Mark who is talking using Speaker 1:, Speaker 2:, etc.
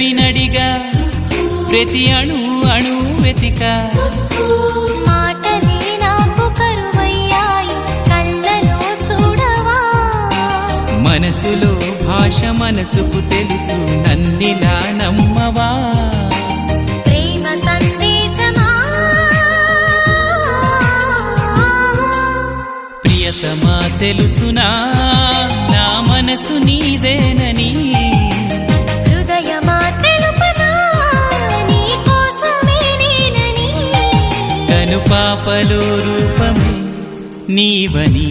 Speaker 1: వినడిగా ప్రతి అణు అణు వెతిక
Speaker 2: మాటలే నాకు కరువయ్యాయి కళ్ళలో చూడవా
Speaker 1: మనసులో భాష మనసుకు తెలుసు నన్నిలా నమ్మవా
Speaker 2: ప్రేమ సందేశమా
Speaker 1: ప్రియతమా తెలుసునా నా మనసు నీదేనని
Speaker 2: హృదయమా తెలుపనా నీ కోసమే నేనని
Speaker 1: కను పాపలో రూపమే నీవని